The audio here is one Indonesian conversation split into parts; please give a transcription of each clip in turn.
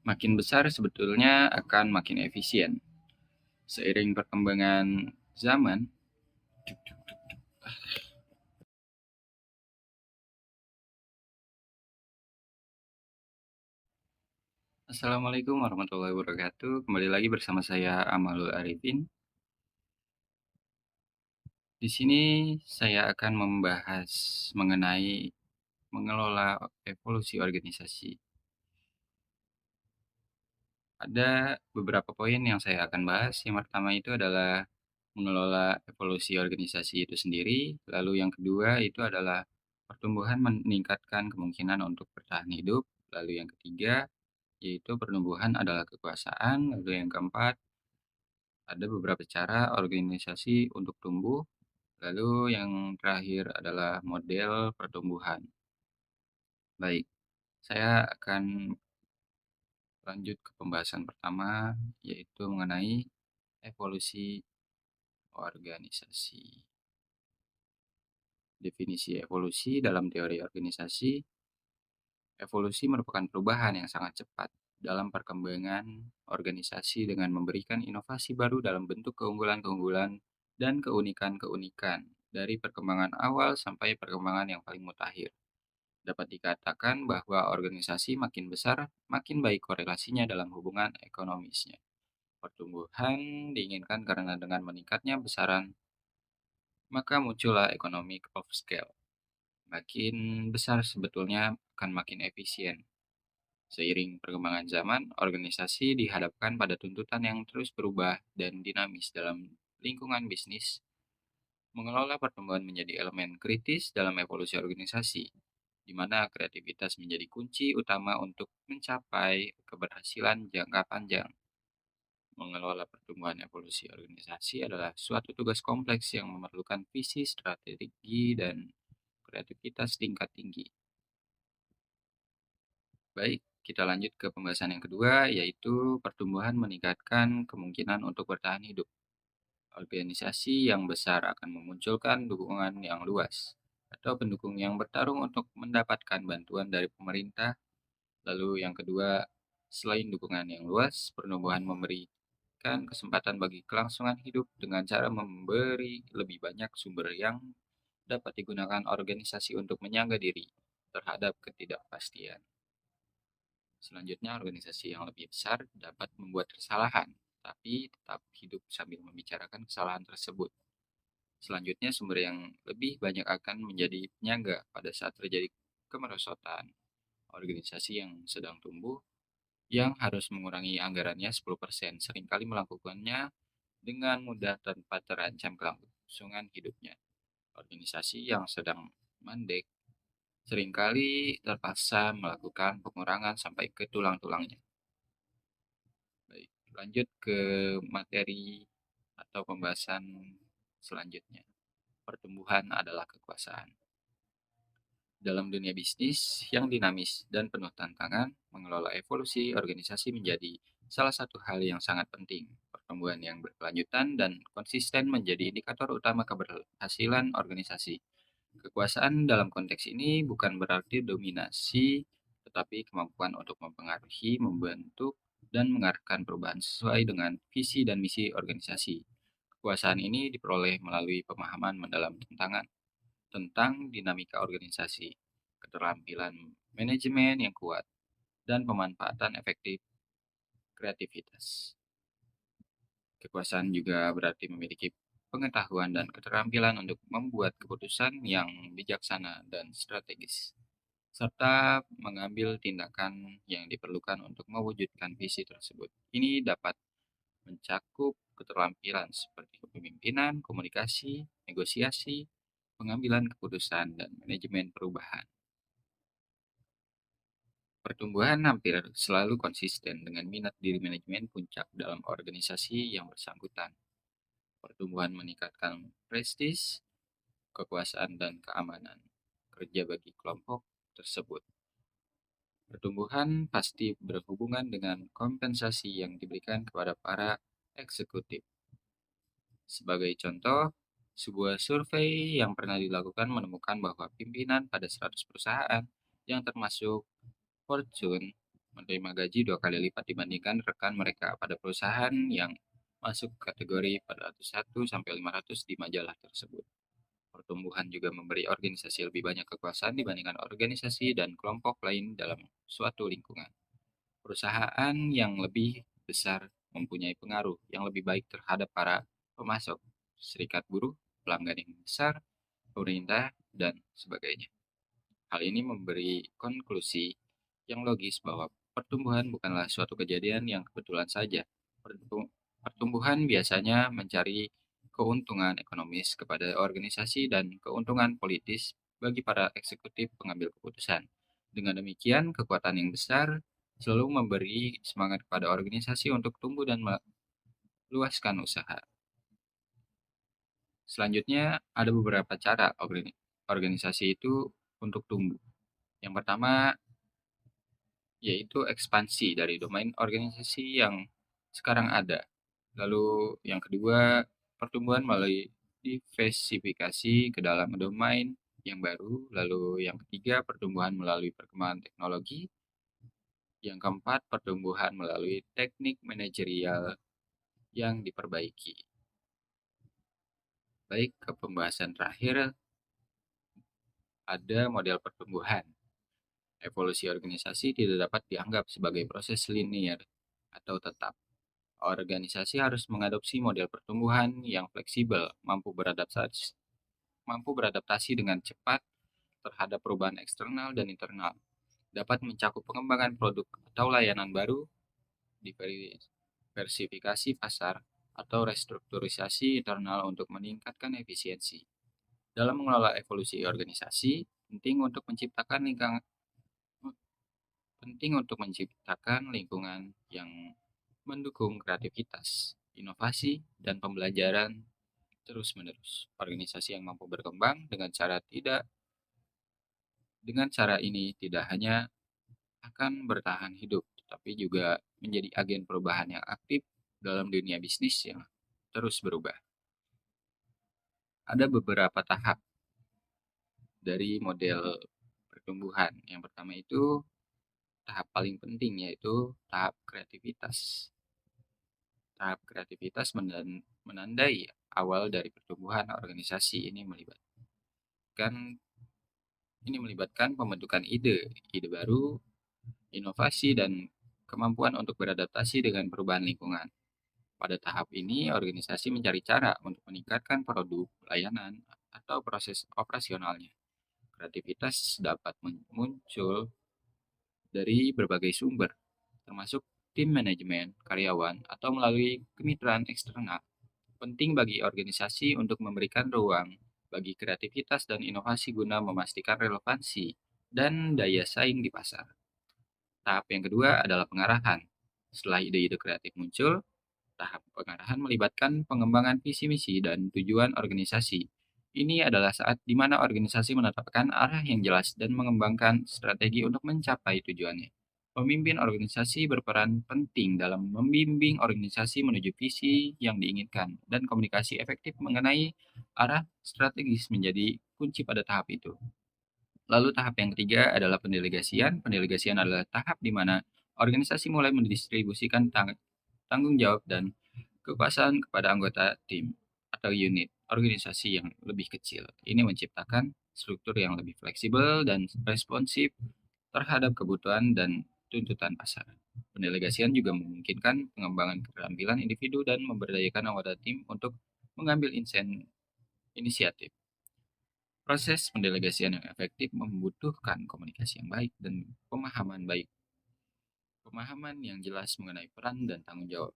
Makin besar sebetulnya akan makin efisien. Seiring perkembangan zaman, Assalamualaikum warahmatullahi wabarakatuh. Kembali lagi bersama saya Amalul Arifin. Di sini saya akan membahas mengenai mengelola evolusi organisasi. Ada beberapa poin yang saya akan bahas. Yang pertama itu adalah mengelola evolusi organisasi itu sendiri. Lalu yang kedua itu adalah pertumbuhan meningkatkan kemungkinan untuk bertahan hidup. Lalu yang ketiga yaitu pertumbuhan adalah kekuasaan. Lalu yang keempat, ada beberapa cara organisasi untuk tumbuh. Lalu yang terakhir adalah model pertumbuhan. Baik, saya akan lanjut ke pembahasan pertama, yaitu mengenai evolusi organisasi. Definisi evolusi dalam teori organisasi, evolusi merupakan perubahan yang sangat cepat dalam perkembangan organisasi dengan memberikan inovasi baru dalam bentuk keunggulan-keunggulan dan keunikan-keunikan dari perkembangan awal sampai perkembangan yang paling mutakhir. Dapat dikatakan bahwa organisasi makin besar, makin baik korelasinya dalam hubungan ekonomisnya. Pertumbuhan diinginkan karena dengan meningkatnya besaran, maka muncullah economic of scale. Makin besar sebetulnya akan makin efisien. Seiring perkembangan zaman, organisasi dihadapkan pada tuntutan yang terus berubah dan dinamis dalam lingkungan bisnis. Mengelola pertumbuhan menjadi elemen kritis dalam evolusi organisasi, di mana kreativitas menjadi kunci utama untuk mencapai keberhasilan jangka panjang. Mengelola pertumbuhan evolusi organisasi adalah suatu tugas kompleks yang memerlukan visi, strategi, dan kreativitas tingkat tinggi. Baik, kita lanjut ke pembahasan yang kedua, yaitu pertumbuhan meningkatkan kemungkinan untuk bertahan hidup. Organisasi yang besar akan memunculkan dukungan yang luas, atau pendukung yang bertarung untuk mendapatkan bantuan dari pemerintah. Lalu yang kedua, selain dukungan yang luas, pertumbuhan memberikan kesempatan bagi kelangsungan hidup dengan cara memberi lebih banyak sumber yang dapat digunakan organisasi untuk menyangga diri terhadap ketidakpastian. Selanjutnya, organisasi yang lebih besar dapat membuat kesalahan, tapi tetap hidup sambil membicarakan kesalahan tersebut. Selanjutnya, sumber yang lebih banyak akan menjadi penyangga pada saat terjadi kemerosotan. Organisasi yang sedang tumbuh, yang harus mengurangi anggarannya 10%, seringkali melakukannya dengan mudah tanpa terancam kelangsungan hidupnya. Organisasi yang sedang mandek seringkali terpaksa melakukan pengurangan sampai ke tulang-tulangnya. Baik, lanjut ke materi atau pembahasan selanjutnya. Pertumbuhan adalah kekuasaan. Dalam dunia bisnis yang dinamis dan penuh tantangan, mengelola evolusi organisasi menjadi salah satu hal yang sangat penting. Pertumbuhan yang berkelanjutan dan konsisten menjadi indikator utama keberhasilan organisasi. Kekuasaan dalam konteks ini bukan berarti dominasi, tetapi kemampuan untuk mempengaruhi, membentuk, dan mengarahkan perubahan sesuai dengan visi dan misi organisasi. Kekuasaan ini diperoleh melalui pemahaman mendalam tentang dinamika organisasi, keterampilan manajemen yang kuat, dan pemanfaatan efektif kreativitas. Kekuasaan juga berarti memiliki pengetahuan dan keterampilan untuk membuat keputusan yang bijaksana dan strategis, serta mengambil tindakan yang diperlukan untuk mewujudkan visi tersebut. Ini dapat mencakup keterampilan seperti kepemimpinan, komunikasi, negosiasi, pengambilan keputusan, dan manajemen perubahan. Pertumbuhan hampir selalu konsisten dengan minat diri manajemen puncak dalam organisasi yang bersangkutan. Pertumbuhan meningkatkan prestis, kekuasaan, dan keamanan kerja bagi kelompok tersebut. Pertumbuhan pasti berhubungan dengan kompensasi yang diberikan kepada para eksekutif. Sebagai contoh, sebuah survei yang pernah dilakukan menemukan bahwa pimpinan pada 100 perusahaan yang termasuk Fortune menerima gaji 2 kali lipat dibandingkan rekan mereka pada perusahaan yang masuk kategori 401 sampai 500 di majalah tersebut. Pertumbuhan juga memberi organisasi lebih banyak kekuasaan dibandingkan organisasi dan kelompok lain dalam suatu lingkungan. Perusahaan yang lebih besar mempunyai pengaruh yang lebih baik terhadap para pemasok, serikat buruh, pelanggan yang besar, pemerintah, dan sebagainya. Hal ini memberi konklusi yang logis bahwa pertumbuhan bukanlah suatu kejadian yang kebetulan saja. Pertumbuhan biasanya mencari keuntungan ekonomis kepada organisasi dan keuntungan politis bagi para eksekutif pengambil keputusan. Dengan demikian, kekuatan yang besar selalu memberi semangat kepada organisasi untuk tumbuh dan meluaskan usaha. Selanjutnya, ada beberapa cara organisasi itu untuk tumbuh. Yang pertama, yaitu ekspansi dari domain organisasi yang sekarang ada. Lalu yang kedua, pertumbuhan melalui diversifikasi ke dalam domain yang baru. Lalu yang ketiga, pertumbuhan melalui perkembangan teknologi. Yang keempat, pertumbuhan melalui teknik manajerial yang diperbaiki. Baik, ke pembahasan terakhir, ada model pertumbuhan. Evolusi organisasi tidak dapat dianggap sebagai proses linear atau tetap. Organisasi harus mengadopsi model pertumbuhan yang fleksibel, mampu beradaptasi dengan cepat terhadap perubahan eksternal dan internal, dapat mencakup pengembangan produk atau layanan baru, diversifikasi pasar, atau restrukturisasi internal untuk meningkatkan efisiensi. Dalam mengelola evolusi organisasi, penting untuk menciptakan lingkungan yang mendukung kreativitas, inovasi, dan pembelajaran terus-menerus. Organisasi yang mampu berkembang dengan cara ini tidak hanya akan bertahan hidup, tetapi juga menjadi agen perubahan yang aktif dalam dunia bisnis yang terus berubah. Ada beberapa tahap dari model pertumbuhan. Yang pertama itu tahap paling penting, yaitu tahap kreativitas. Tahap kreativitas menandai awal dari pertumbuhan organisasi. Ini melibatkan pembentukan ide baru, inovasi, dan kemampuan untuk beradaptasi dengan perubahan lingkungan. Pada tahap ini, organisasi mencari cara untuk meningkatkan produk, layanan, atau proses operasionalnya. Kreativitas dapat muncul dari berbagai sumber, termasuk tim manajemen, karyawan, atau melalui kemitraan eksternal. Penting bagi organisasi untuk memberikan ruang bagi kreativitas dan inovasi guna memastikan relevansi dan daya saing di pasar. Tahap yang kedua adalah pengarahan. Setelah ide-ide kreatif muncul, tahap pengarahan melibatkan pengembangan visi misi dan tujuan organisasi. Ini adalah saat di mana organisasi menetapkan arah yang jelas dan mengembangkan strategi untuk mencapai tujuannya. Pemimpin organisasi berperan penting dalam membimbing organisasi menuju visi yang diinginkan, dan komunikasi efektif mengenai arah strategis menjadi kunci pada tahap itu. Lalu tahap yang ketiga adalah pendelegasian. Pendelegasian adalah tahap di mana organisasi mulai mendistribusikan tanggung jawab dan kekuasaan kepada anggota tim atau unit organisasi yang lebih kecil. Ini menciptakan struktur yang lebih fleksibel dan responsif terhadap kebutuhan dan tuntutan pasar. Pendelegasian juga memungkinkan pengembangan keterampilan individu dan memberdayakan anggota tim untuk mengambil inisiatif. Proses pendelegasian yang efektif membutuhkan komunikasi yang baik dan pemahaman yang jelas mengenai peran dan tanggung jawab.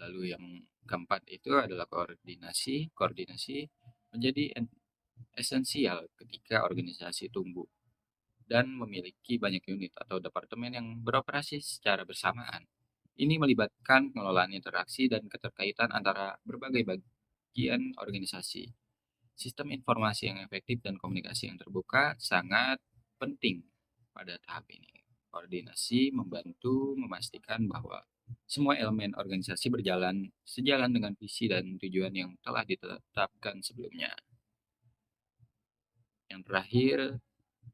Lalu yang keempat itu adalah koordinasi. Koordinasi menjadi esensial ketika organisasi tumbuh dan memiliki banyak unit atau departemen yang beroperasi secara bersamaan. Ini melibatkan pengelolaan interaksi dan keterkaitan antara berbagai bagian organisasi. Sistem informasi yang efektif dan komunikasi yang terbuka sangat penting pada tahap ini. Koordinasi membantu memastikan bahwa semua elemen organisasi berjalan sejalan dengan visi dan tujuan yang telah ditetapkan sebelumnya. Yang terakhir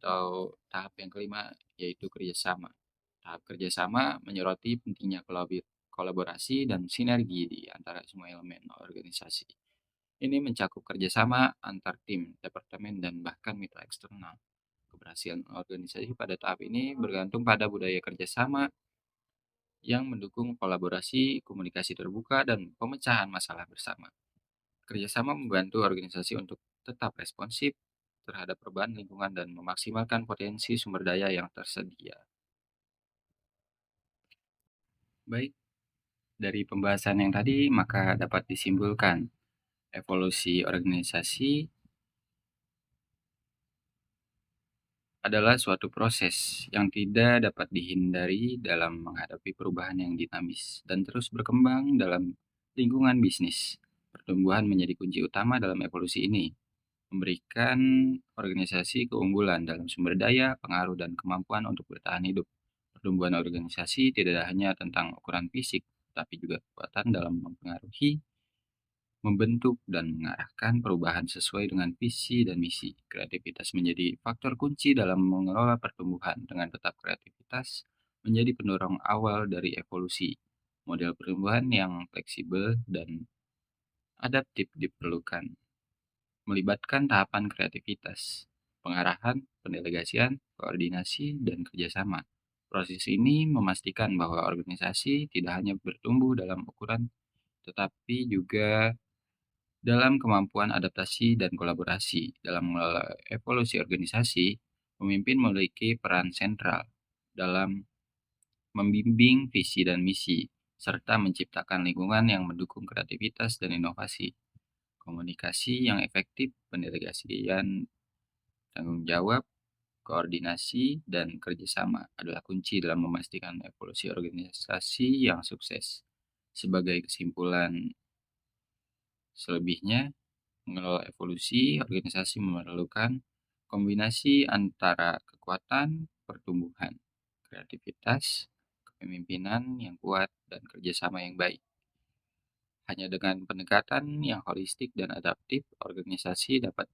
atau tahap yang kelima yaitu kerjasama. Tahap kerjasama menyoroti pentingnya kolaborasi dan sinergi di antara semua elemen organisasi. Ini mencakup kerjasama antar tim, departemen, dan bahkan mitra eksternal. Keberhasilan organisasi pada tahap ini bergantung pada budaya kerjasama yang mendukung kolaborasi, komunikasi terbuka, dan pemecahan masalah bersama. Kerjasama membantu organisasi untuk tetap responsif terhadap perubahan lingkungan dan memaksimalkan potensi sumber daya yang tersedia. Baik, dari pembahasan yang tadi, maka dapat disimpulkan evolusi organisasi adalah suatu proses yang tidak dapat dihindari dalam menghadapi perubahan yang dinamis dan terus berkembang dalam lingkungan bisnis. Pertumbuhan menjadi kunci utama dalam evolusi ini, memberikan organisasi keunggulan dalam sumber daya, pengaruh, dan kemampuan untuk bertahan hidup. Pertumbuhan organisasi tidak hanya tentang ukuran fisik, tapi juga kekuatan dalam mempengaruhi, membentuk, dan mengarahkan perubahan sesuai dengan visi dan misi. Kreativitas menjadi faktor kunci dalam mengelola pertumbuhan. Dengan tetap kreativitas menjadi pendorong awal dari evolusi. Model pertumbuhan yang fleksibel dan adaptif diperlukan, melibatkan tahapan kreativitas, pengarahan, pendelegasian, koordinasi, dan kerjasama. Proses ini memastikan bahwa organisasi tidak hanya bertumbuh dalam ukuran, tetapi juga dalam kemampuan adaptasi dan kolaborasi. Dalam mengelola evolusi organisasi, pemimpin memiliki peran sentral dalam membimbing visi dan misi, serta menciptakan lingkungan yang mendukung kreativitas dan inovasi. Komunikasi yang efektif, pendelegasian tanggung jawab, koordinasi, dan kerjasama adalah kunci dalam memastikan evolusi organisasi yang sukses. Sebagai kesimpulan selebihnya, mengelola evolusi organisasi memerlukan kombinasi antara kekuatan pertumbuhan, kreativitas, kepemimpinan yang kuat, dan kerjasama yang baik. Hanya dengan pendekatan yang holistik dan adaptif, organisasi dapat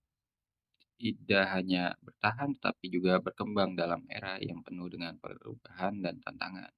tidak hanya bertahan tetapi juga berkembang dalam era yang penuh dengan perubahan dan tantangan.